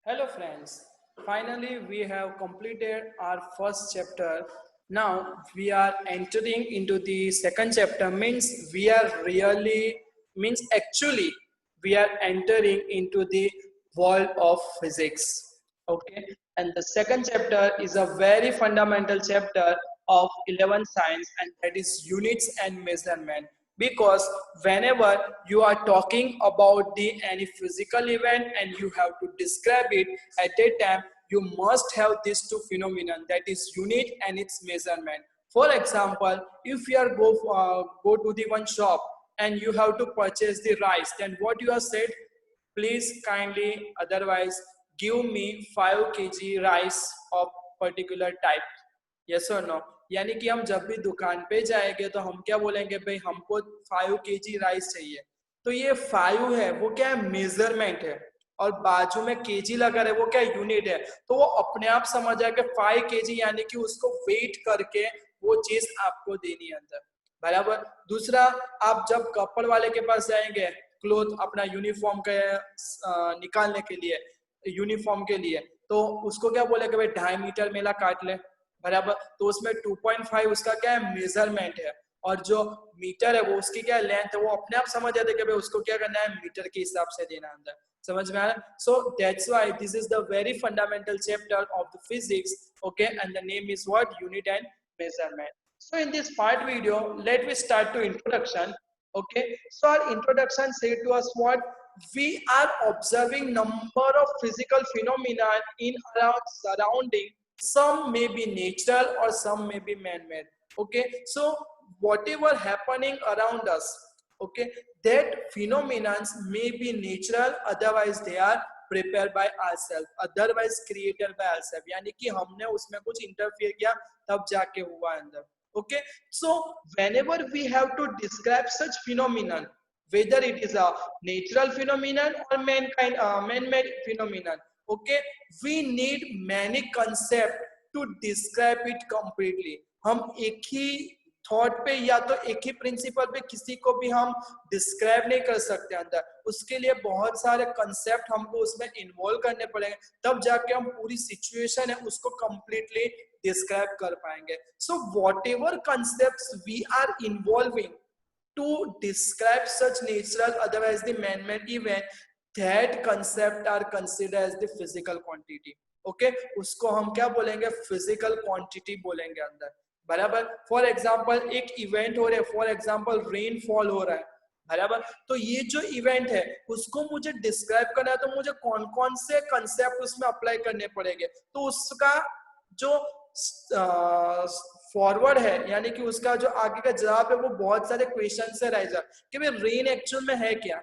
Hello friends, finally we have completed our first chapter. Now we are entering into the second chapter, means we are really, means actually we are entering into the world of physics. Okay, and the second chapter is a very fundamental chapter of 11th science, and that is units and measurement. Because whenever you are talking about the any physical event and you have to describe it at that time, you must have these two phenomena, that is unit and its measurement. For example, if you are go to the one shop and you have to purchase the rice, then what you have said, please kindly otherwise give me 5 kg rice of particular type. Yes और no? यानी कि हम जब भी दुकान पे जाएंगे तो हम क्या बोलेंगे, भाई हमको 5 kg राइस चाहिए। तो ये 5 है वो क्या है, मेजरमेंट है, और बाजू में केजी लगा है वो क्या यूनिट है। तो वो अपने आप समझ आए कि 5 kg यानी कि उसको वेट करके वो चीज आपको देनी है अंदर, बराबर। दूसरा, आप जब कपड़ वाले के पास जाएंगे क्लोथ अपना यूनिफॉर्म के निकालने के लिए, यूनिफॉर्म के लिए, तो उसको क्या बोलेगा, भाई 2.5 मीटर मेला काट ले, बराबर। तो उसमें 2.5 उसका क्या है, मेजरमेंट है, और जो मीटर है वो उसकी क्या लेंथ है, वो अपने आप समझ जाते कि भाई उसको क्या करना है, मीटर के हिसाब से देना अंदर। समझ में आ रहा? So that's why this is the very fundamental chapter of the physics, okay, and the name is what, unit and measurement. So in this part video, let me start to introduction. Okay, so our introduction say to us what we are observing number of physical phenomena in our surrounding. Some may be natural or some may be man-made. Okay, so whatever happening around us, okay, that phenomena may be natural, otherwise they are prepared by ourselves, otherwise created by ourselves, यानी कि हमने उसमें कुछ interfere किया तब जाके हुआ अंदर। Okay, so whenever we have to describe such phenomenon, whether it is a natural phenomenon or man-made phenomenon, okay, we need many concept to describe it completely. हम एक ही थॉट पे या तो एक ही प्रिंसिपल पे किसी को भी हम डिस्क्राइब नहीं कर सकते अंदर, उसके लिए बहुत सारे कंसेप्ट हमको उसमें इन्वॉल्व करने पड़ेंगे, तब जाके हम पूरी सिचुएशन है उसको कंप्लीटली डिस्क्राइब कर पाएंगे। So whatever concept we are involving to describe such natural otherwise the man-made event, that concept are considered as the physical quantity. Okay, उसको हम क्या बोलेंगे, physical quantity बोलेंगे अंदर, बराबर। फॉर एग्जाम्पल एक इवेंट हो रहा है, फॉर एग्जाम्पल रेनफॉल हो रहा है, बराबर। तो ये जो इवेंट है उसको मुझे डिस्क्राइब करना है, तो मुझे कौन कौन से कंसेप्ट उसमें अप्लाई करने पड़ेंगे, तो उसका जो फॉरवर्ड है यानी कि उसका जो आगे का जवाब है वो बहुत सारे क्वेश्चन से रहेगा कि भाई रेन एक्चुअल में है क्या।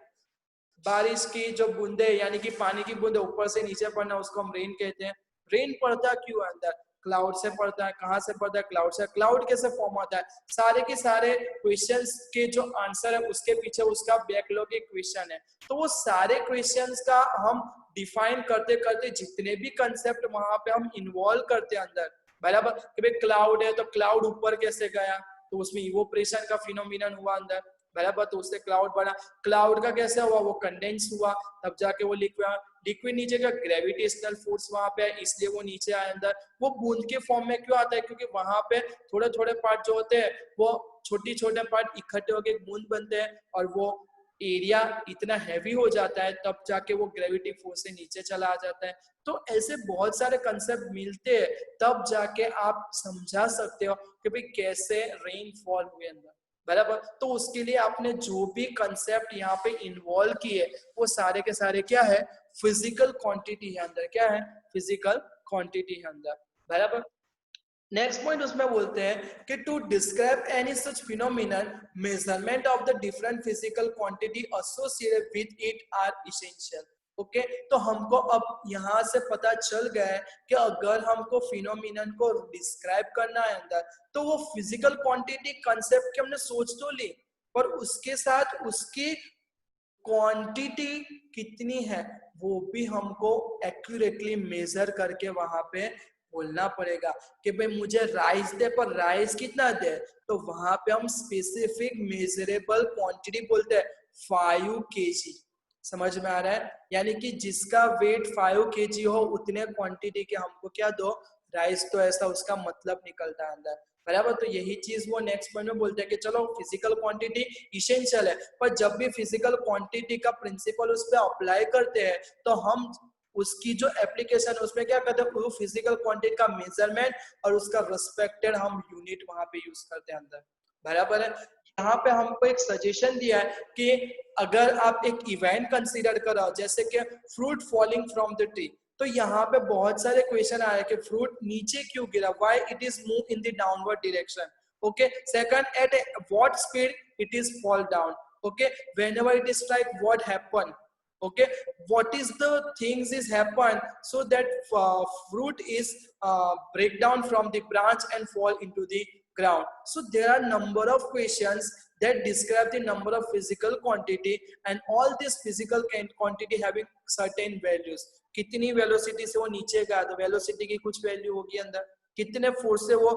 बारिश की जो बूंदे यानी कि पानी की बूंदे ऊपर से नीचे पड़ना उसको हम रेन कहते हैं। रेन पड़ता क्यों अंदर, क्लाउड से पड़ता है, कहाँ से पड़ता है, क्लाउड से। क्लाउड कैसे फॉर्म होता है, सारे के सारे क्वेश्चंस के जो आंसर है उसके पीछे उसका बैकलॉग एक क्वेश्चन है। तो वो सारे क्वेश्चंस का हम डिफाइन करते करते जितने भी कंसेप्ट वहां पे हम इन्वॉल्व करते हैं अंदर, बराबर। कि भाई क्लाउड है तो क्लाउड ऊपर कैसे गया, तो उसमें इवोपरेशन का फिनोमिनन हुआ अंदर, बराबर। तो उससे क्लाउड बना, क्लाउड का कैसे हुआ, वो कंडेंस हुआ, तब जाके वो लिक्विड नीचे का ग्रेविटेशनल फोर्स वहां पे है इसलिए वो नीचे आए अंदर। वो बूंद के फॉर्म में क्यों आता है, क्योंकि वहां पे थोड़े थोड़े पार्ट जो होते हैं वो छोटी छोटे पार्ट इकट्ठे होकर बूंद बनते हैं, और वो एरिया इतना हैवी हो जाता है तब जाके वो ग्रेविटी फोर्स से नीचे चला आ जाता है। तो ऐसे बहुत सारे कंसेप्ट मिलते हैं तब जाके आप समझा सकते हो कि भाई कैसे रेनफॉल हुए अंदर, बराबर। तो उसके लिए आपने जो भी कंसेप्ट यहाँ पे इन्वॉल्व किए वो सारे के सारे क्या है, फिजिकल क्वांटिटी है अंदर, क्या है, फिजिकल क्वांटिटी है अंदर, बराबर। नेक्स्ट पॉइंट उसमें बोलते हैं कि to describe any such phenomenon, measurement of the different physical quantity associated with it are essential. Okay, तो हमको अब यहाँ से पता चल गया है कि अगर हमको फिनोमिनन को डिस्क्राइब करना है अंदर, तो वो फिजिकल क्वांटिटी कंसेप्ट की हमने सोच तो ली, पर उसके साथ उसकी क्वांटिटी कितनी है वो भी हमको एक्यूरेटली मेजर करके वहां पे बोलना पड़ेगा कि भाई मुझे राइस दे, पर राइस कितना दे, तो वहां पे हम स्पेसिफिक मेजरेबल क्वांटिटी बोलते हैं 5 kg, समझ में आ रहा है? यानी कि जिसका वेट 5 kg हो उतने क्वांटिटी के हमको क्या दो, राइस। तो ऐसा उसका मतलब निकलता है अंदर, बराबर। तो यही चीज वो नेक्स्ट पॉइंट में बोलते हैं कि चलो फिजिकल क्वांटिटी इसेंशियल है, पर जब भी फिजिकल क्वांटिटी का प्रिंसिपल उस पर अप्लाई करते हैं तो हम उसकी जो एप्लीकेशन है उसमें क्या करते हैं, वो फिजिकल क्वांटिटी का मेजरमेंट और उसका रिस्पेक्टेड हम यूनिट वहां पे यूज करते हैं अंदर, बराबर है। यहाँ पे हमको एक सजेशन दिया है कि अगर आप एक इवेंट कंसीडर करो जैसे कि fruit falling from the tree, तो यहाँ पे बहुत सारे क्वेश्चन आए कि फ्रूट नीचे क्यों गिरा, why it is move in the downward direction, okay. Second, at what speed it is fall down, okay, whenever it is strike what happen, okay, what is the things is happen so that fruit is break down from the branch and fall into the ground. So there are number of questions that describe the number of physical quantity, and all this physical quantity having certain values. कितनी velocity से वो नीचे गया, तो velocity की कुछ value होगी अंदर, कितने फोर्स से वो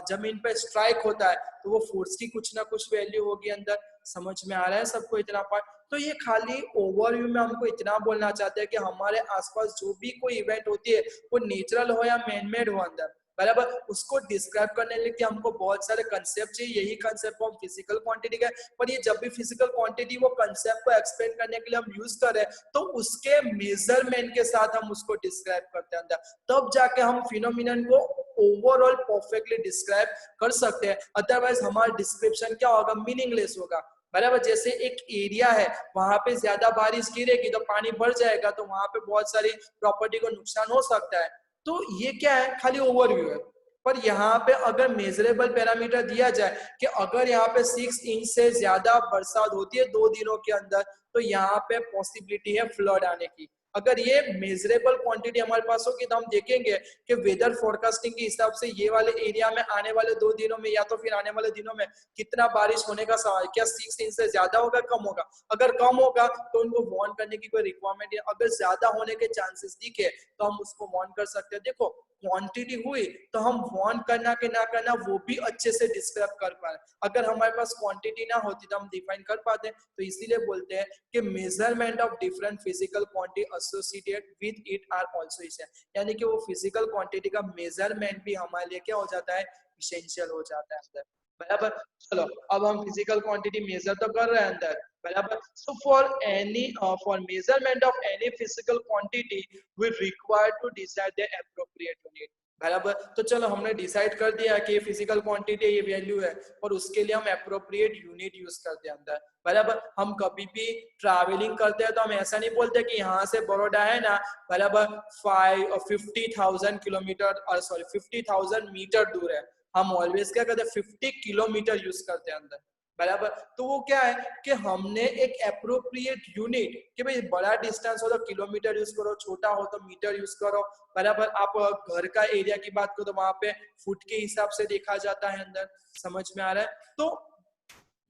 जमीन पे स्ट्राइक होता है तो वो फोर्स की कुछ ना कुछ वैल्यू होगी अंदर। समझ में आ रहा है सबको इतना पार्ट? तो ये खाली ओवरव्यू में हमको इतना बोलना चाहते हैं कि हमारे आसपास जो भी कोई इवेंट होती है वो नेचुरल हो या मैनमेड हो अंदर, बराबर, उसको डिस्क्राइब करने के लिए हमको बहुत सारे कंसेप्ट चाहिए। यही कंसेप्ट को हम फिजिकल क्वांटिटी का, पर ये जब भी फिजिकल क्वांटिटी वो कंसेप्ट को एक्सप्लेन करने के लिए हम यूज कर रहे हैं तो उसके मेजरमेंट के साथ हम उसको डिस्क्राइब करते हैं अंदर, तब जाके हम फिनोमिनन को ओवरऑल परफेक्टली डिस्क्राइब कर सकते हैं। अदरवाइज हमारा डिस्क्रिप्शन क्या होगा, मीनिंगलेस होगा, बराबर। जैसे एक एरिया है, वहां पे ज्यादा बारिश गिरेगी तो पानी भर जाएगा, तो वहां पे बहुत सारी प्रॉपर्टी को नुकसान हो सकता है। तो ये क्या है, खाली ओवरव्यू है। पर यहाँ पे अगर मेजरेबल पैरामीटर दिया जाए कि अगर यहाँ पे 6 इंच से ज्यादा बरसात होती है 2 दिनों के अंदर, तो यहाँ पे पॉसिबिलिटी है फ्लड आने की। अगर ये मेजरेबल क्वांटिटी हमारे पास होगी तो हम देखेंगे कि वेदर फोरकास्टिंग के हिसाब से ये वाले एरिया में आने वाले 2 दिनों में या तो फिर आने वाले दिनों में कितना बारिश होने का सवाल, क्या 6 इंच से ज्यादा होगा, कम होगा। अगर कम होगा तो उनको वार्न करने की कोई रिक्वायरमेंट है, अगर ज्यादा होने के चांसेस दिखे तो हम उसको वार्न कर सकते हैं। देखो क्वांटिटी हुई तो हम वार्न करना के ना करना वो भी अच्छे से डिस्क्राइब कर पाए। अगर हमारे पास क्वांटिटी ना होती तो हम डिफाइन कर पाते। तो इसीलिए बोलते हैं कि measurement of different physical quantity associated with it are also essential, यानी कि वो फिजिकल क्वांटिटी का मेजरमेंट भी हमारे लिए क्या हो जाता है, इसेंशियल हो जाता है अंदर, बराबर। चलो अब हम फिजिकल क्वांटिटी मेजर तो कर रहे हैं अंदर, बराबर। So for any for measurement of any physical quantity we require to decide the appropriate unit, बराबर। तो चलो हमने डिसाइड कर दिया कि ये फिजिकल क्वांटिटी ये वैल्यू है, और उसके लिए हम एप्रोप्रिएट यूनिट यूज करते हैं अंदर, बराबर। हम कभी भी ट्रैवलिंग करते हैं तो हम ऐसा नहीं बोलते कि यहाँ से बड़ौदा है ना, बराबर 50,000 किलोमीटर और सॉरी 50,000 मीटर दूर है, हम ऑलवेज क्या करते हैं 50 किलोमीटर यूज करते हैं अंदर, बराबर। तो वो क्या है कि हमने एक एप्रोप्रिएट यूनिट कि भाई बड़ा डिस्टेंस हो तो किलोमीटर यूज करो, छोटा हो तो मीटर यूज करो, बराबर। आप घर का एरिया की बात करो तो वहां पे फुट के हिसाब से देखा जाता है अंदर, समझ में आ रहा है? तो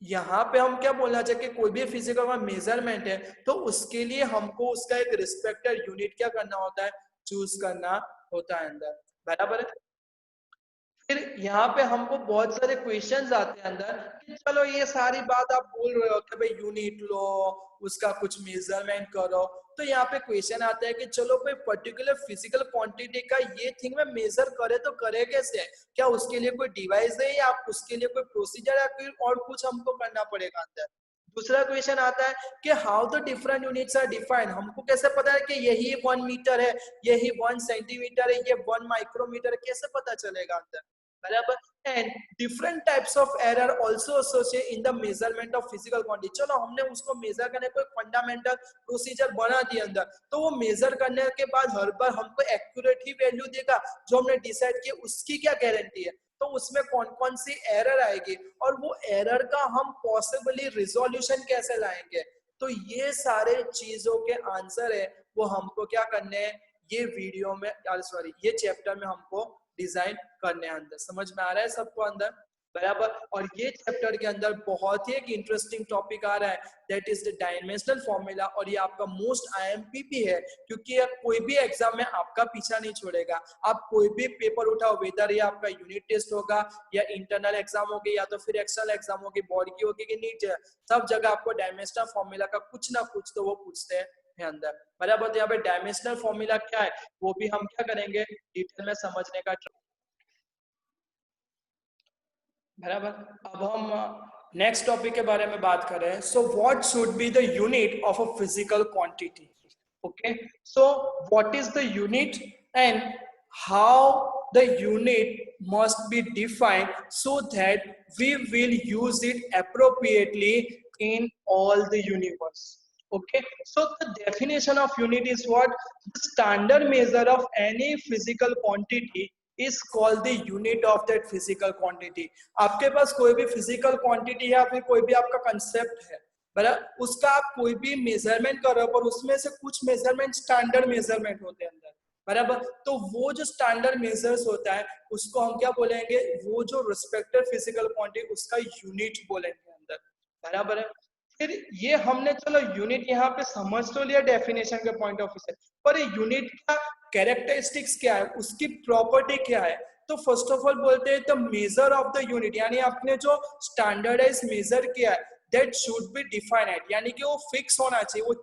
यहाँ पे हम क्या बोलना चाहिए कि कोई भी फिजिकल का मेजरमेंट है तो उसके लिए हमको उसका एक रिस्पेक्टेड यूनिट क्या करना होता है, चूज करना होता है अंदर, बराबर है। फिर यहाँ पे हमको बहुत सारे क्वेश्चंस आते हैं अंदर कि चलो ये सारी बात आप बोल रहे हो कि भाई यूनिट लो, उसका कुछ मेजरमेंट करो, तो यहाँ पे क्वेश्चन आता है कि चलो कोई पर्टिकुलर फिजिकल क्वांटिटी का ये थिंग में मेजर करे तो करे कैसे, क्या उसके लिए कोई डिवाइस है या उसके लिए कोई प्रोसीजर या कोई और कुछ हमको करना पड़ेगा अंदर। दूसरा क्वेश्चन आता है कि how the different units are defined, हमको कैसे पता है कि यही 1 मीटर है, यही 1 सेंटीमीटर है, ये 1 माइक्रोमीटर है, कैसे पता चलेगा अंदर, बराबर। And different types of error also associate in the measurement of physical quantity. चलो हमने उसको मेजर करने को एक फंडामेंटल प्रोसीजर बना दिया अंदर, तो वो मेजर करने के बाद हर बार हमको एक्यूरेट ही वैल्यू देगा जो हमने डिसाइड किया, उसकी क्या गारंटी है, तो उसमें कौन कौन सी एरर आएगी और वो एरर का हम पॉसिबली रिजोल्यूशन कैसे लाएंगे। तो ये सारे चीजों के आंसर है वो हमको क्या करने हैं, ये वीडियो में सॉरी ये चैप्टर में हमको डिजाइन करने हैं अंदर। समझ में आ रहा है सबको अंदर? बराबर। और ये चैप्टर के अंदर बहुत ही एक इंटरेस्टिंग टॉपिक आ रहा है, that is the dimensional formula, और ये आपका मोस्ट आईएमपी भी है, क्योंकि ये कोई भी एग्जाम में आपका पीछा नहीं छोड़ेगा। आप कोई भी पेपर उठाओ, वेदर ये आपका यूनिट टेस्ट होगा या इंटरनल एग्जाम होगी या तो फिर एक्सटर्नल एग्जाम होगी, बोर्ड की होगी कि नीट, सब जगह आपको डायमेंशनल फॉर्मूला का कुछ ना कुछ तो वो पूछते हैं अंदर, बराबर। तो यहाँ पे डायमेंशनल फॉर्मूला क्या है वो भी हम क्या करेंगे, डिटेल में समझने का बराबर। अब हम नेक्स्ट टॉपिक के बारे में बात करें। So what should be the unit of a physical quantity. Okay, so what is the unit and how the unit must be defined so that we will use it appropriately in all the universe. Okay, so the definition of unit is what? The standard measure of any physical quantity is called the unit of that physical quantity. आपके पास कोई भी physical quantity है या फिर कोई भी आपका concept है, बराबर, उसका आप कोई भी मेजरमेंट कर रहे हो, पर उसमें से कुछ मेजरमेंट स्टैंडर्ड मेजरमेंट होते हैं अंदर, बराबर। तो वो जो स्टैंडर्ड मेजर्स होता है उसको हम क्या बोलेंगे, वो जो रिस्पेक्टिव फिजिकल क्वांटिटी उसका यूनिट बोलेंगे अंदर, बराबर है। फिर ये हमने चलो यूनिट यहाँ पे समझ तो लिया डेफिनेशन के पॉइंट ऑफ व्यू से, पर यूनिट का कैरेक्टरिस्टिक्स क्या है, उसकी प्रॉपर्टी क्या है। तो फर्स्ट ऑफ ऑल बोलते हैं the major of the unit, यानी आपने जो स्टैंडर्डाइज मेजर किया है दैट शुड बी डिफाइंड, यानी कि वो फिक्स होना चाहिए वो,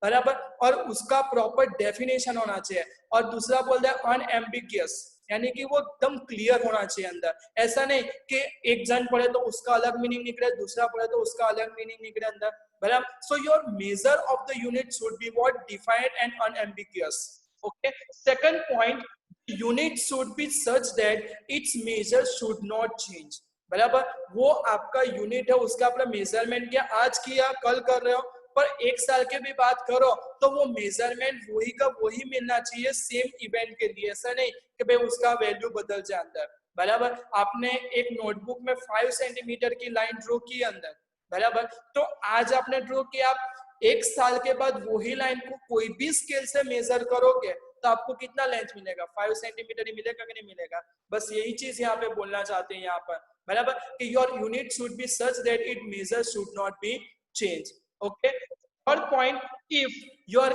बराबर, और उसका प्रॉपर डेफिनेशन होना चाहिए। और दूसरा बोलते हैं अनएम्बिगियस, यानी कि वो एकदम क्लियर होना चाहिए अंदर, ऐसा नहीं कि एक जन पढ़े तो उसका अलग मीनिंग निकले, दूसरा पढ़े तो उसका अलग मीनिंग निकले अंदर, बराबर। So your measure of the unit should be what, defined and unambiguous. Okay, second point, unit should be such that its measure should not change, बराबर। वो आपका यूनिट है, उसका आपने मेजरमेंट किया, आज किया कल कर रहे हो, पर एक साल के भी बात करो तो वो मेजरमेंट वही का वही मिलना चाहिए सेम इवेंट के लिए, ऐसा नहीं कि भाई उसका वैल्यू बदल जाए अंदर, बराबर। आपने एक नोटबुक में 5 सेंटीमीटर की लाइन ड्रॉ की अंदर, बराबर, तो आज आपने ड्रॉ किया, आप एक साल के बाद वही लाइन को कोई भी स्केल से मेजर करोगे तो आपको कितना लेंथ मिलेगा, 5 सेंटीमीटर ही मिलेगा कि नहीं मिलेगा। बस यही चीज यहाँ पे बोलना चाहते हैं यहाँ पर, बराबर, कि your unit should be such that it measure should not be change. Okay, third point, if your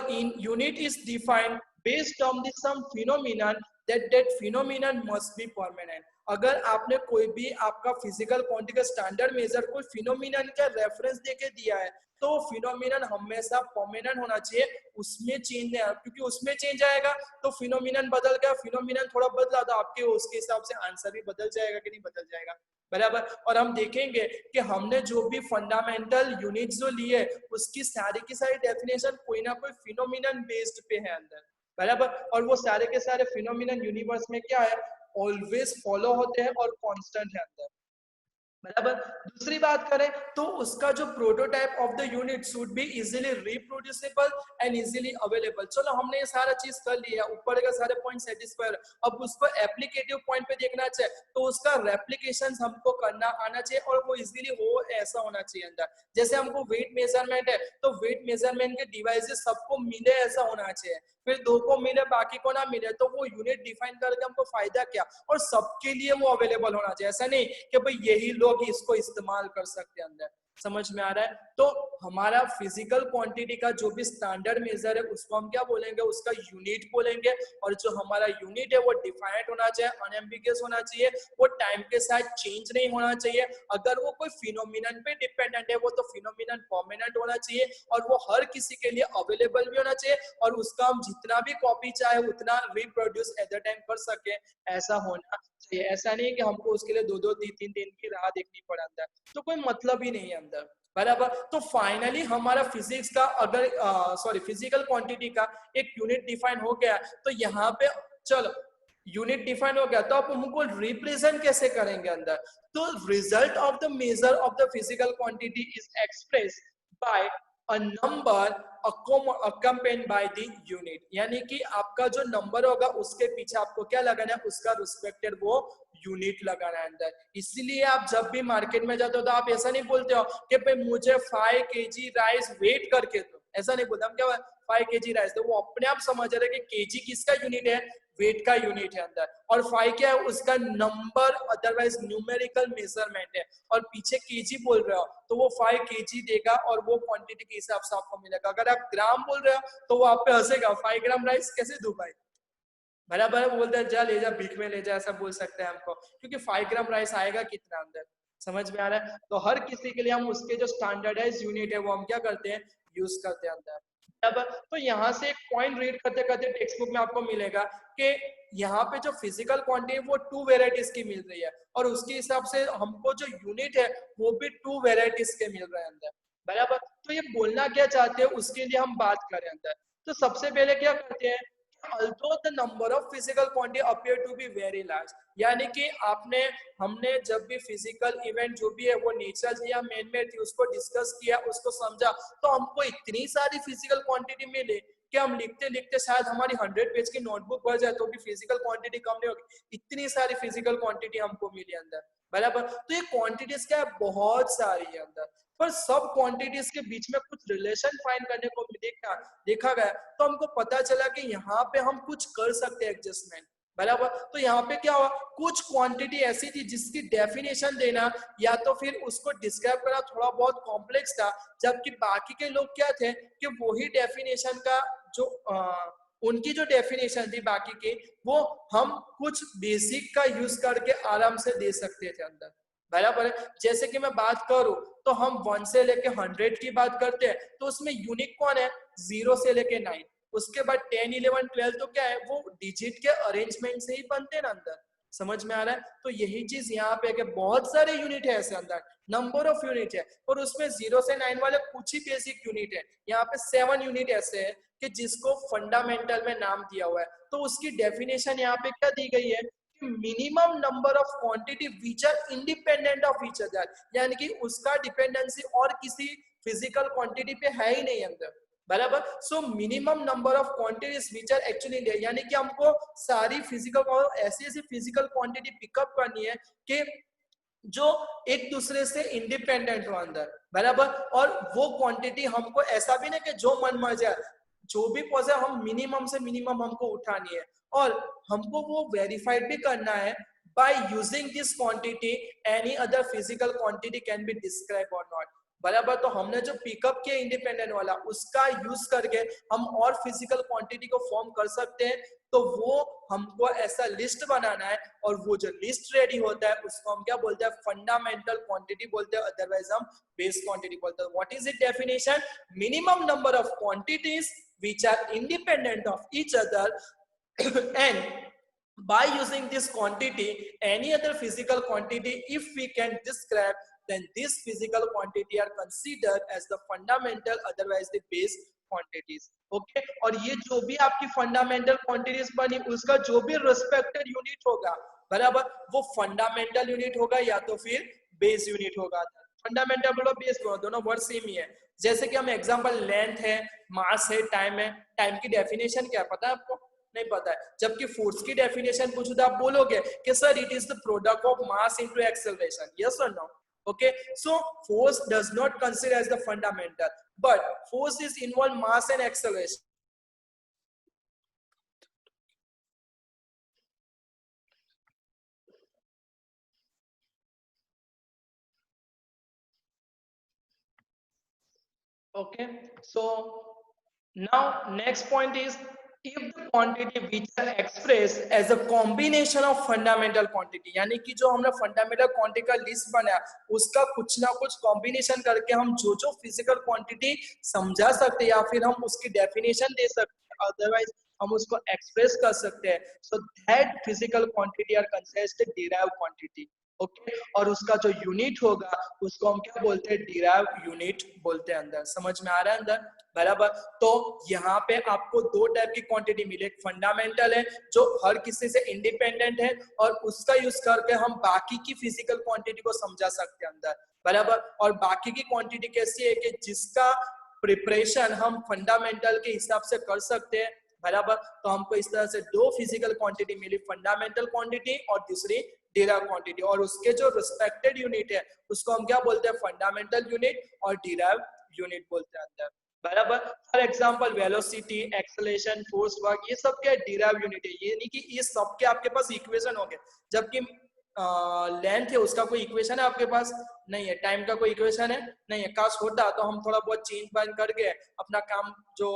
unit is defined based on the some phenomenon, that phenomenon must be permanent. अगर आपने कोई भी आपका फिजिकल क्वांटिटी का standard major कोई phenomenon का reference देके दिया है तो फिनोमिनन हमेशा परमानेंट होना चाहिए, उसमें चेंज नहीं आएगा, क्योंकि उसमें चेंज आएगा तो फिनोमिनन बदल गया, फिनोमिनन थोड़ा बदला तो आपके उसके हिसाब से आंसर भी बदल जाएगा कि नहीं बदल जाएगा, बराबर। और हम देखेंगे कि हमने जो भी फंडामेंटल यूनिट्स जो लिए उसकी की सारी डेफिनेशन कोई ना कोई फिनोमिनन बेस्ड पे है अंदर, बराबर। और वो सारे के सारे फिनोमिनन यूनिवर्स में क्या है, ऑलवेज फॉलो होते हैं और कांस्टेंट है अंदर, बराबर। दूसरी बात करें तो उसका जो prototype of the unit should be easily reproducible and easily available. चलो हमने ये सारा चीज कर लिया, ऊपर का सारे पॉइंट सेटिस्फाई, अब उसको एप्लीकेटिव पॉइंट पे देखना चाहिए तो उसका रेप्लिकेशन हमको करना आना चाहिए और वो इजीली हो ऐसा होना चाहिए अंदर। जैसे हमको वेट मेजरमेंट है तो वेट मेजरमेंट के डिवाइसेस सबको मिले ऐसा होना चाहिए, फिर दो को मिले बाकी को ना मिले तो वो यूनिट डिफाइन करके हमको फायदा क्या, और सबके लिए वो अवेलेबल होना चाहिए, ऐसा नहीं कि भाई यही लोग इसको इस्तेमाल कर सकते हैं अंदर। समझ में आ रहा है। तो हमारा फिजिकल क्वांटिटी का जो भी स्टैंडर्ड मेजर है उसको हम क्या बोलेंगे, उसका यूनिट बोलेंगे, और जो हमारा यूनिट है वो डिफाइंड होना चाहिए, अनएम्बिगियस होना चाहिए, वो टाइम के साथ चेंज नहीं होना चाहिए। अगर वो कोई फिनोमिनन पे डिपेंडेंट है वो तो फिनोमिनन परमानेंट होना चाहिए और वो हर किसी के लिए अवेलेबल भी होना चाहिए, और उसका हम जितना भी कॉपी चाहे उतना रिप्रोड्यूस एट द टाइम कर सके ऐसा होना चाहिए। ऐसा नहीं कि हमको उसके लिए 2-2 3-3 दिन की राह देखनी पड़े अंदर, तो कोई मतलब ही नहीं है अंदर, बराबर। तो फाइनली हमारा फिजिक्स का अगर फिजिकल क्वांटिटी का एक यूनिट डिफाइन हो गया तो यहाँ पे चलो यूनिट डिफाइन हो गया तो आप हमको रिप्रेजेंट कैसे करेंगे अंदर। तो result of the major of the physical quantity is express bye a number accompanied by the unit, यानी कि आपका जो नंबर होगा उसके पीछे आपको क्या लगाना है, उसका रिस्पेक्टेड वो यूनिट लगाना है अंदर। इसीलिए आप जब भी मार्केट में जाते हो तो आप ऐसा नहीं बोलते हो कि भाई मुझे 5 kg राइस वेट करके दो, ऐसा नहीं बोलते हम, क्या 5 kg राइस, तो वो अपने आप समझ रहे कि केजी किसका यूनिट है, वेट का यूनिट है अंदर, और 5 क्या है, उसका नंबर अदरवाइज न्यूमेरिकल मेजरमेंट है, और पीछे केजी बोल रहे हो तो वो 5 केजी देगा और वो क्वांटिटी के हिसाब से आपको मिलेगा। अगर आप ग्राम बोल रहे हो तो वो आप पे हंसेगा, 5 ग्राम राइस कैसे दूं भाई, बराबर बोलते हैं जा ले जा भीख में ले जा, ऐसा बोल सकते हैं हमको, क्योंकि 5 ग्राम राइस आएगा कितना अंदर, समझ में आ रहा है। तो हर किसी के लिए हम उसके जो स्टैंडर्डाइज यूनिट है वो हम क्या करते हैं, यूज करते हैं अंदर, बराबर। तो यहाँ से एक पॉइंट रीड करते करते टेक्स्ट बुक में आपको मिलेगा कि यहाँ पे जो फिजिकल क्वांटिटी वो 2 वेराइटीज की मिल रही है, और उसके हिसाब से हमको जो यूनिट है वो भी 2 वेराइटीज के मिल रहे हैं अंदर, बराबर। तो ये बोलना क्या चाहते हैं उसके लिए हम बात करें अंदर। तो सबसे पहले क्या करते हैं, although the number of physical quantity appear to be very large, यानी कि हमने जब भी फिजिकल इवेंट जो भी है वो नेचुरल थी या मैन मेड थी उसको डिस्कस किया, उसको समझा, तो हमको इतनी सारी फिजिकल क्वांटिटी मिली कि हम लिखते लिखते शायद हमारी 100 पेज की नोटबुक भर जाए तो भी फिजिकल क्वांटिटी कम नहीं होगी, इतनी सारी फिजिकल क्वांटिटी हमको मिली अंदर, बराबर। तो ये क्वांटिटीज क्या है, बहुत सारी है अंदर, पर सब क्वांटिटीज के बीच में कुछ रिलेशन फाइंड करने को देखा गया, तो हमको पता चला कि यहाँ पे हम कुछ कर सकते हैं एडजस्टमेंट, बराबर। तो यहाँ पे क्या हुआ, कुछ क्वांटिटी ऐसी थी जिसकी डेफिनेशन देना या तो फिर उसको डिस्क्राइब करना थोड़ा बहुत कॉम्प्लेक्स था, जबकि बाकी के लोग क्या थे कि वही डेफिनेशन का जो उनकी जो डेफिनेशन थी बाकी के, वो हम कुछ बेसिक का यूज करके आराम से दे सकते थे अंदर, बराबर है। जैसे कि मैं बात करूं तो हम 1 से लेके 100 की बात करते हैं, तो उसमें यूनिक कौन है, 0 से लेके 9, उसके बाद 10, 11, 12 तो क्या है, वो डिजिट के अरेंजमेंट से ही बनते हैं ना अंदर, समझ में आ रहा है। तो यही चीज यहाँ पे है कि बहुत सारे यूनिट है ऐसे अंदर, नंबर ऑफ यूनिट है, और उसमें 0 से 9 वाले कुछ ही बेसिक यूनिट है। यहाँ पे 7 यूनिट ऐसे है कि जिसको फंडामेंटल में नाम दिया हुआ है, तो उसकी डेफिनेशन यहाँ पे क्या दी गई है, minimum number of quantity which are independent of each other, यानी कि उसका डिपेंडेंसी और किसी फिजिकल क्वांटिटी पे है ही नहीं अंदर, बराबर। So minimum number of quantities which are actually India, यानी कि हमको सारी फिजिकल ऐसी ऐसी फिजिकल क्वांटिटी पिकअप करनी है कि जो एक दूसरे से इंडिपेंडेंट हो अंदर, बराबर। और वो क्वांटिटी हमको ऐसा भी नहीं कि जो मन मर जाए, जो भी पॉजिटिव हम मिनिमम से मिनिमम हमको उठानी है, और हमको वो वेरीफाइड भी करना है by using this quantity any other physical quantity can be described or not, बराबर। तो हमने जो पिकअप किया इंडिपेंडेंट वाला उसका यूज करके हम और फिजिकल क्वांटिटी को फॉर्म कर सकते हैं, तो वो हमको ऐसा लिस्ट बनाना है, और वो जो लिस्ट रेडी होता है उसको हम क्या बोलते हैं, फंडामेंटल क्वांटिटी बोलते हैं, अदरवाइज हम बेस क्वांटिटी बोलते हैं। What is it definition, minimum number of quantities which are independent of each other and by using this quantity any other physical quantity if we can describe, then this physical quantity are considered as the fundamental otherwise the base quantities, okay। और ये जो भी आपकी fundamental quantities बनी उसका जो भी respected unit होगा, बराबर, वो फंडामेंटल यूनिट होगा या तो फिर बेस यूनिट होगा। फंडामेंटल बोलो बेस बोलो, दोनों वर्ड सेम ही है। जैसे कि हम एग्जांपल लेंथ है, मास है, टाइम है, टाइम की डेफिनेशन क्या है पता है आपको, नहीं पता है। जबकि फोर्स की डेफिनेशन पूछो तो आप बोलोगे कि sir it is the product of mass into acceleration, yes और no, okay। So force does not consider as the fundamental, but force is involve mass and acceleration, okay। So now next point is if the quantity which are expressed as a combination of fundamental quantity, यानी कि जो हमने fundamental quantity का list बनाया उसका कुछ ना कुछ कॉम्बिनेशन करके हम जो जो फिजिकल क्वांटिटी समझा सकते हैं या फिर हम उसकी डेफिनेशन दे सकते हैं, अदरवाइज हम उसको एक्सप्रेस कर सकते हैं, so that physical quantity are considered derived quantity, okay. और उसका जो यूनिट होगा उसको हम क्या बोलते हैं, डिराइव यूनिट बोलते हैं अंदर, समझ में आ रहा है अंदर, बराबर। तो यहाँ पे आपको दो टाइप की क्वांटिटी मिली, एक फंडामेंटल है जो हर किसी से इंडिपेंडेंट है और उसका यूज करके हम बाकी की फिजिकल क्वांटिटी को समझा सकते हैं अंदर, बराबर। और बाकी की क्वांटिटी कैसी है कि जिसका प्रिपरेशन हम फंडामेंटल के हिसाब से कर सकते हैं, बराबर। तो हमको इस तरह से दो फिजिकल क्वांटिटी मिली, फंडामेंटल क्वांटिटी और दूसरी डिराइव क्वांटिटी, और उसके जो रिस्पेक्टेड यूनिट है उसको हम क्या बोलते हैं, फंडामेंटल यूनिट और डिराइव यूनिट बोलते हैं अंदर, बराबर। For example velocity, acceleration, force work, ये सब क्या डिराइव यूनिट है, ये नहीं कि ये सब के आपके पास इक्वेशन हो गए, जबकि लेंथ है उसका कोई इक्वेशन है आपके पास नहीं है, टाइम का कोई इक्वेशन है नहीं है। काश होता तो हम थोड़ा बहुत चेंज बन करके अपना काम जो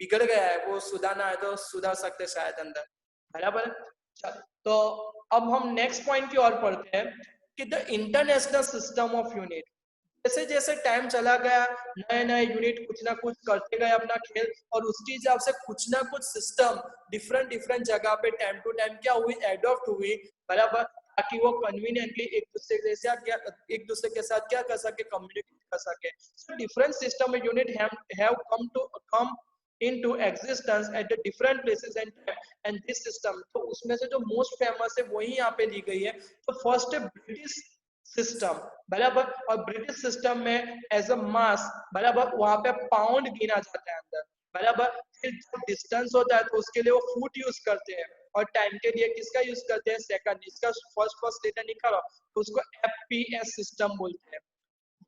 बिगड़ गया है वो सुधारना है तो सुधार सकते शायद अंदर, बराबर। चल, तो अब हम नेक्स्ट पॉइंट की ओर पढ़ते हैं कि the international system of unit. जैसे जैसे टाइम चला गया नए नए यूनिट कुछ ना कुछ करते गए अपना खेल, और उसके हिसाब से कुछ ना कुछ सिस्टम डिफरेंट डिफरेंट जगह पे टाइम टू टाइम क्या हुई, एडॉप्ट हुई, बराबर, ताकि वो कन्वीनियंटली एक दूसरे के साथ क्या कर सके, कम्युनिकेट कर सके। So different system unit have come into existence at the different places and time, and this system, तो उसमें से जो मोस्ट फेमस है वही यहाँ पे दी गई है। तो फर्स्ट है ब्रिटिश सिस्टम, बराबर, और ब्रिटिश सिस्टम में एज अ मास, बराबर, वहां पे पाउंड गिना जाता है अंदर, बराबर। फिर जब डिस्टेंस होता है तो उसके लिए वो फुट यूज करते हैं, और टाइम के लिए किसका यूज करते हैं, सेकंड। इसका फर्स्ट लेटर निकालो तो उसको एफपीएस सिस्टम बोलते हैं।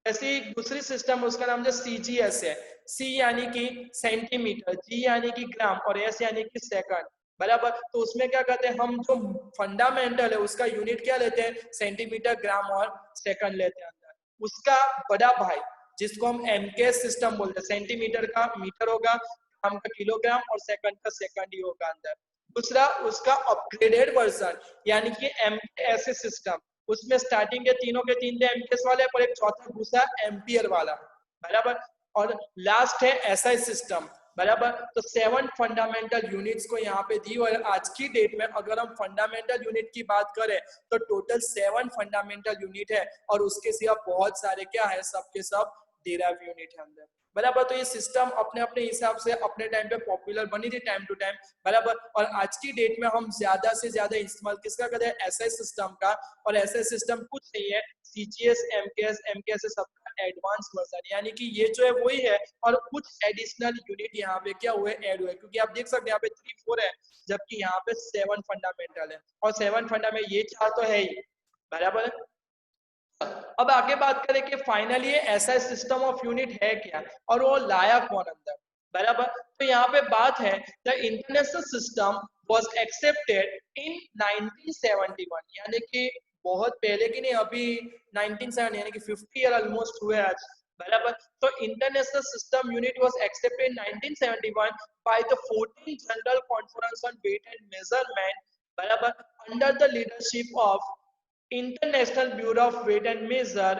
ऐसी दूसरी सिस्टम उसका नाम जो सीजीएस है, सी यानी कि सेंटीमीटर, जी यानी कि ग्राम, और एस यानी कि सेकंड, बराबर। तो उसमें क्या कहते हैं, हम जो फंडामेंटल है उसका यूनिट क्या लेते हैं, सेंटीमीटर, ग्राम और सेकंड लेते हैं अंदर। उसका बड़ा भाई जिसको हम एमकेएस सिस्टम बोलते हैं, सेंटीमीटर का मीटर होगा, ग्राम का किलोग्राम, और सेकंड का सेकंड ही होगा अंदर। दूसरा उसका अपग्रेडेड वर्जन यानी कि एमकेएस सिस्टम, उसमें स्टार्टिंग के तीनों के तीन एमकेएस वाले, पर एक चौथा घुसा एम्पियर वाला, बराबर। और लास्ट है एसआई सिस्टम, बराबर। तो 7 फंडामेंटल यूनिट्स को यहाँ पे दी, और आज की डेट में अगर हम फंडामेंटल यूनिट की बात करें तो टोटल 7 फंडामेंटल यूनिट है, और उसके सिवा बहुत सारे क्या है, सबके सब डिराइव यूनिट है अंदर, बराबर। तो ये सिस्टम अपने अपने हिसाब से अपने टाइम पे पॉपुलर बनी थी टाइम टू टाइम, बराबर। और आज की डेट में हम ज्यादा से ज्यादा इस्तेमाल किसका करते हैं, एसआई सिस्टम का। और एसआई सिस्टम कुछ नहीं है, सीजीएस, एमकेएस, एमकेएस सबका एडवांस वर्जन, यानी कि ये जो है वही है, और कुछ एडिशनल यूनिट यहाँ पे क्या हुए, ऐड हुए, क्योंकि आप देख सकते हैं यहाँ पे 3 4 है, जबकि यहाँ पे 7 फंडामेंटल है, और 7 फंडा में ये 4 तो है ही, बराबर। अब आगे बात करें कि फाइनली ऐसा सिस्टम ऑफ यूनिट है क्या, और वो लाया कौन अंदर, बराबर। तो यहाँ पे बात है the international system was accepted in 1971, यानी कि बहुत पहले की नहीं, अभी 1970 यानी कि 50 ईयर ऑलमोस्ट हुए आज, बराबर। तो international system unit was accepted in 1971 by the 14th general conference on weight and measurement, बराबर, under the leadership of international bureau of weight and measure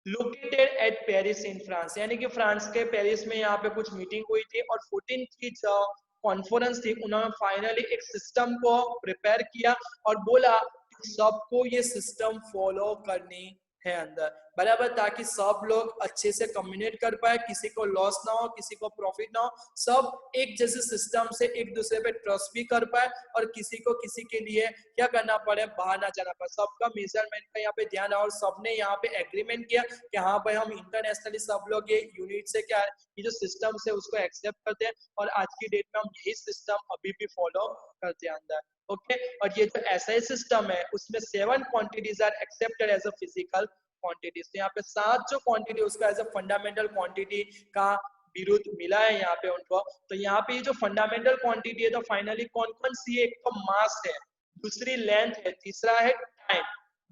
located at Paris in France, यानी कि France के Paris में यहाँ पे कुछ meeting हुई थी, और 14 की जो कॉन्फ्रेंस थी उन्होंने फाइनली एक सिस्टम को प्रिपेयर किया, और बोला कि सबको ये सिस्टम फॉलो करनी है अंदर, बराबर, ताकि सब लोग अच्छे से कम्युनिकेट कर पाए, किसी को लॉस ना हो, किसी को प्रॉफिट ना हो, सब एक जैसे सिस्टम से एक दूसरे पे ट्रस्ट भी कर पाए, और किसी को किसी के लिए क्या करना पड़े, बाहर ना जाना पड़े, सबका मेजरमेंट का यहाँ पे ध्यान है, और सबने यहाँ पे एग्रीमेंट किया कि हाँ भाई हम इंटरनेशनली सब लोग ये यूनिट से क्या है, ये जो सिस्टम है उसको एक्सेप्ट करते हैं, और आज की डेट में हम यही सिस्टम अभी भी फॉलो करते हैं अंदर, ओके। और ये जो एसआई सिस्टम है उसमें 7 quantities are accepted as a physical quantities, तो यहाँ पे 7 जो क्वांटिटी उसका एज अ फंडामेंटल क्वांटिटी का विरुद्ध मिला है यहाँ पे उनको। तो यहाँ पे जो फंडामेंटल क्वांटिटी है तो फाइनली कौन कौन सी है, एक तो मास है, दूसरी लेंथ है, तीसरा है टाइम,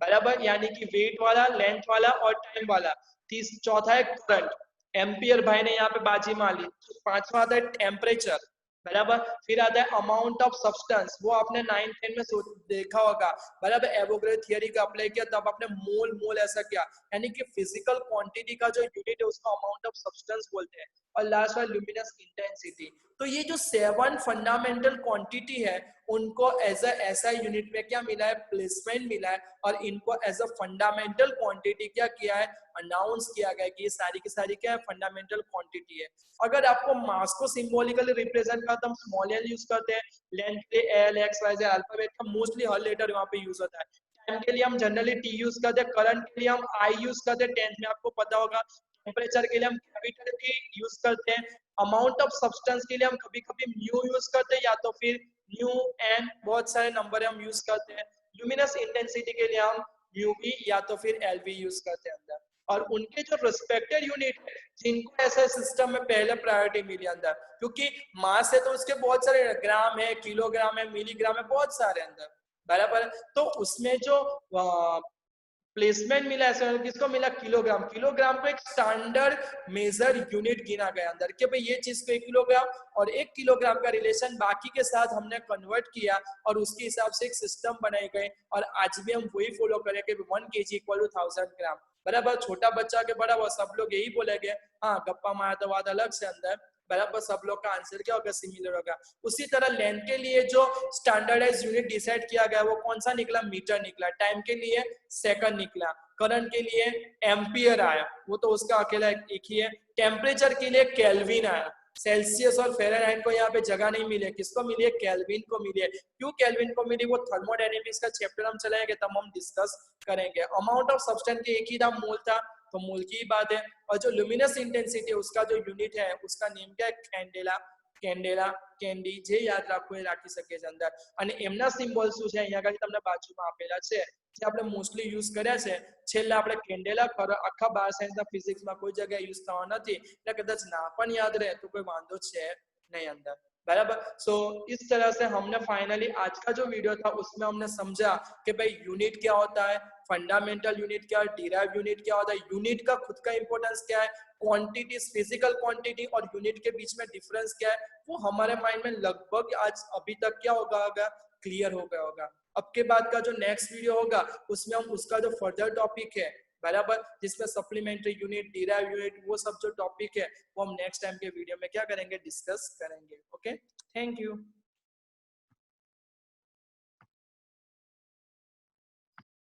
बराबर, यानी कि वेट वाला, लेंथ वाला और टाइम वाला, चौथा है करंट, एम्पियर भाई ने यहाँ पे बाजी मारी, पांचवा आता है टेम्परेचर, बराबर। फिर आता है अमाउंट ऑफ सब्सटेंस, वो आपने 9th 10th में देखा होगा, बराबर, एवोगैड्रो थियरी का अप्लाई किया तब आपने मोल मोल ऐसा किया, यानी कि फिजिकल क्वांटिटी का जो यूनिट है उसको अमाउंट ऑफ सब्सटेंस बोलते हैं। और लास्ट वाला ल्यूमिनस इंटेंसिटी। तो ये जो 7 फंडामेंटल क्वांटिटी है उनको एज अ ऐसा यूनिट में क्या मिला है, प्लेसमेंट मिला है, और इनको एज अ फंडामेंटल क्वांटिटी क्या किया है, अनाउंस किया गया कि ये सारी की सारी क्या है, फंडामेंटल क्वांटिटी है। अगर आपको मास को सिंबॉलिकली रिप्रेजेंट करते हम स्मॉल एल यूज करते हैं, लेंथ के L X Y Z alphabet का मोस्टली हर लेटर वहां पे यूज होता है। टाइम के लिए हम जनरली टी यूज करते हैं, करंट के लिए हम आई यूज करते हैं, 10th में आपको पता होगा। टेम्परेचर के लिए हम कैपिटल टी यूज करते हैं। अमाउंट ऑफ सब्सटेंस के लिए हम कभी कभी म्यू यूज करते हैं, या तो फिर न्यू एन, बहुत सारे नंबर हम यूज करते हैं। ल्यूमिनस इंटेंसिटी के लिए हम यूवी या तो फिर एलवी यूज करते हैं अंदर, और उनके जो रिस्पेक्टेड यूनिट है जिनको ऐसे सिस्टम में पहले प्रायोरिटी मिली अंदर, क्योंकि मास है तो उसके बहुत सारे ग्राम है, किलोग्राम है, मिलीग्राम है, बहुत सारे अंदर, बराबर। तो उसमें जो प्लेसमेंट मिला है किसको मिला, किलोग्राम। किलोग्राम को एक स्टैंडर्ड मेजर यूनिट गिना गया अंदर कि भाई ये चीज को 1 किलोग्राम, और 1 किलोग्राम का रिलेशन बाकी के साथ हमने कन्वर्ट किया और उसके हिसाब से एक सिस्टम बनाए गए। और आज भी हम वही फॉलो करें कि 1 kg इक्वल टू 1000 ग्राम, बराबर। छोटा बच्चा के बड़ा वो सब लोग यही बोलेंगे, हाँ गप्पा मारा तो बात अलग से अंदर, बराबर। सब लोग का आंसर क्या होगा, सिमिलर होगा। उसी तरह लेंथ के लिए जो स्टैंडर्डाइज यूनिट डिसाइड किया गया वो कौन सा निकला, मीटर निकला। टाइम के लिए सेकंड निकला। करंट के लिए एम्पियर आया, वो तो उसका अकेला एक ही है। टेम्परेचर के लिए केल्विन आया। सेल्सियस और फ़ारेनहाइट को यहाँ पे जगह नहीं मिली है, किसको मिली है, केल्विन को मिली है। क्यों केल्विन को मिली, वो थर्मोडायनेमिक्स का चैप्टर हम चलाएंगे तब हम डिस्कस करेंगे। अमाउंट ऑफ सब्सटेंस के एक ही था, मोल था, तो मोल की बात है। और जो ल्यूमिनस इंटेंसिटी उसका जो यूनिट है उसका नेम क्या है, कैंडेला। કેન્ડેલા કેન્ડી જે યાદ રાખવું એ રાખી શકે છે અંદર। અને એમના સિમ્બોલ શું છે અહીંયા આગળ તમને બાજુમાં આપેલા છે, જે આપણે મોસ્ટલી યુઝ કર્યા છે। છેલ્લે આપણે કેન્ડેલા આખા 12 સાયન્સના ફિઝિક્સમાં કોઈ જગ્યાએ યુઝ થવા નથી, એટલે કદાચ ના પણ યાદ રહે તો કોઈ વાંધો છે नहीं अंदर, बराबर। सो इस तरह से हमने फाइनली आज का जो वीडियो था उसमें हमने समझा कि भाई यूनिट क्या होता है, फंडामेंटल यूनिट क्या है, डिराइव यूनिट क्या होता है, यूनिट का खुद का इंपॉर्टेंस क्या है, क्वांटिटी, फिजिकल क्वांटिटी और यूनिट के बीच में डिफरेंस क्या है, वो हमारे माइंड में लगभग आज अभी तक क्या होगा, क्लियर हो गया होगा। अब के बाद का जो नेक्स्ट वीडियो होगा उसमें हम उसका जो फर्दर टॉपिक है, बराबर, जिसमें सप्लीमेंट्री यूनिट, डिराइव यूनिट, वो सब जो टॉपिक है वो हम नेक्स्ट टाइम के वीडियो में क्या करेंगे, डिस्कस करेंगे। Okay, thank you.